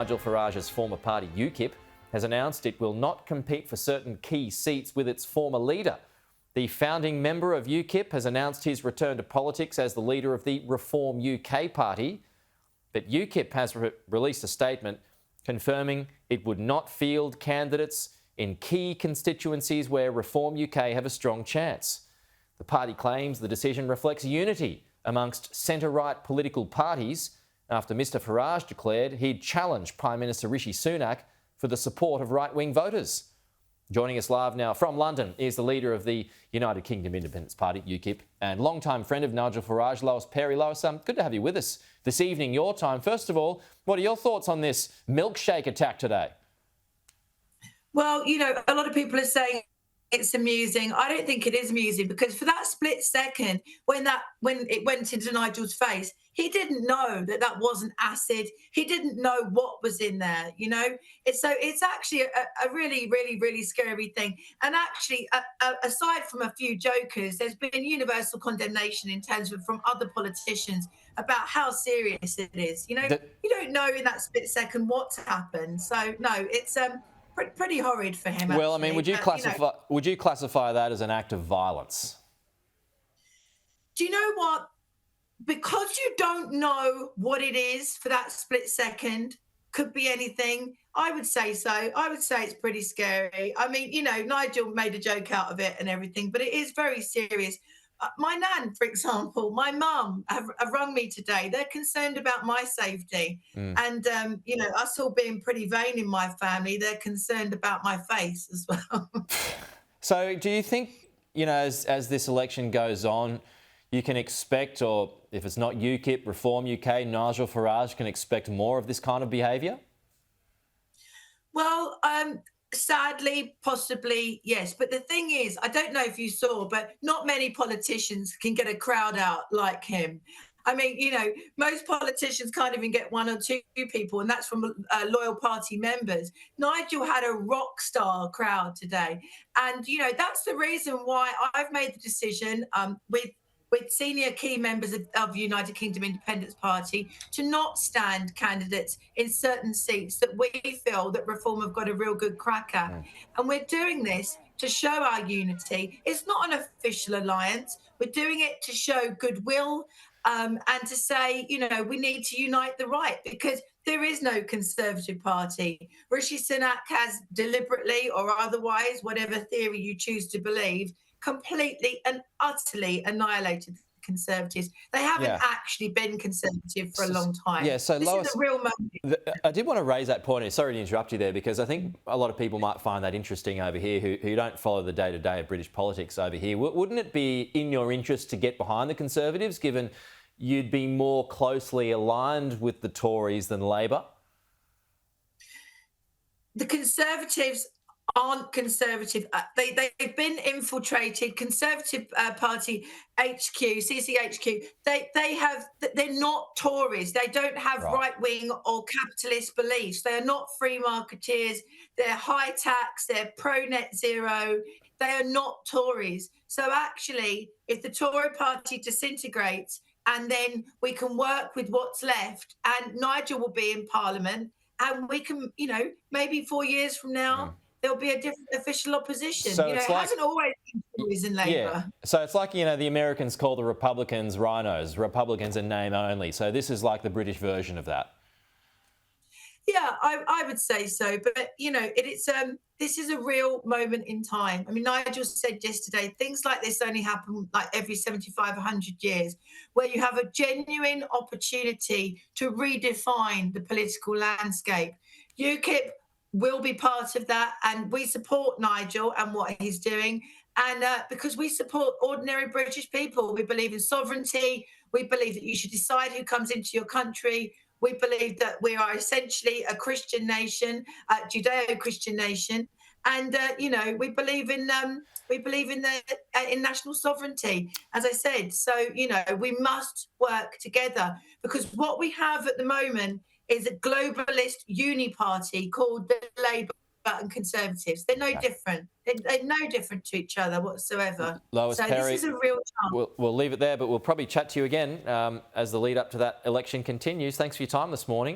Nigel Farage's former party UKIP has announced it will not compete for certain key seats with its former leader. The founding member of UKIP has announced his return to politics as the leader of the Reform UK party. But UKIP has released a statement confirming it would not field candidates in key constituencies where Reform UK have a strong chance. The party claims the decision reflects unity amongst centre-right political parties after Mr Farage declared he'd challenge Prime Minister Rishi Sunak for the support of right-wing voters. Joining us live now from London is the leader of the United Kingdom Independence Party, UKIP, and long-time friend of Nigel Farage, Lois Perry. Lois, good to have you with us this evening, your time. First of all, what are your thoughts on this milkshake attack today? Well, you know, a lot of people are saying it's amusing. I don't think it is amusing because for that split second, when it went into Nigel's face, he didn't know that wasn't acid. He didn't know what was in there, you know. It's actually a really, really, really scary thing. And actually, aside from a few jokers, there's been universal condemnation in terms of from other politicians about how serious it is. You know, you don't know in that split second what's happened. So no, it's pretty horrid for him. Well, actually. I mean, would you classify that as an act of violence? Do you know what? Because you don't know what it is for that split second, could be anything. I would say so. I would say it's pretty scary. I mean, you know, Nigel made a joke out of it and everything, but it is very serious. My nan, for example, my mum have rung me today. They're concerned about my safety. And, you know, us all being pretty vain in my family, they're concerned about my face as well. So do you think, you know, as this election goes on, you can expect, or if it's not UKIP, Reform UK, Nigel Farage can expect more of this kind of behaviour? Well, sadly, possibly, yes. But the thing is, I don't know if you saw, but not many politicians can get a crowd out like him. I mean, you know, most politicians can't even get one or two people, and that's from loyal party members. Nigel had a rock star crowd today. And, you know, that's the reason why I've made the decision with senior key members of United Kingdom Independence Party to not stand candidates in certain seats that we feel that Reform have got a real good crack at. And we're doing this to show our unity. It's not an official alliance. We're doing it to show goodwill and to say, you know, we need to unite the right because there is no Conservative Party. Rishi Sunak has deliberately or otherwise, whatever theory you choose to believe, completely and utterly annihilated the Conservatives. They haven't actually been Conservative for a long time. Yeah, so this Lois, is a real moment. I did want to raise that point. Sorry to interrupt you there, because I think a lot of people might find that interesting over here who don't follow the day-to-day of British politics over here. Wouldn't it be in your interest to get behind the Conservatives, given you'd be more closely aligned with the Tories than Labor? The Conservatives aren't Conservative. They've been infiltrated. Conservative Party HQ, CCHQ, they're not Tories. They don't have right-wing or capitalist beliefs. They are not free marketeers. They're high tax. They're pro-net zero. They are not Tories. So actually, if the Tory party disintegrates and then we can work with what's left and Nigel will be in Parliament and we can, you know, maybe 4 years from now, there'll be a different official opposition. So you know, it hasn't always been Tories in Labour. Yeah. So it's like, you know, the Americans call the Republicans rhinos. Republicans in name only. So this is like the British version of that. Yeah, I would say so. But, you know, this is a real moment in time. I mean, Nigel said yesterday, things like this only happen like every 75, 100 years, where you have a genuine opportunity to redefine the political landscape. UKIP will be part of that, and we support Nigel and what he's doing. And because we support ordinary British people, we believe in sovereignty. We believe that you should decide who comes into your country. We believe that we are essentially a Christian nation, a Judeo-Christian nation, and you know, we believe in national sovereignty, as I said. So you know, we must work together because what we have at the moment is a globalist uni party called the Labour and Conservatives. They're no different. They're no different to each other whatsoever. Lois Perry, this is a real chance. We'll leave it there, but we'll probably chat to you again as the lead up to that election continues. Thanks for your time this morning.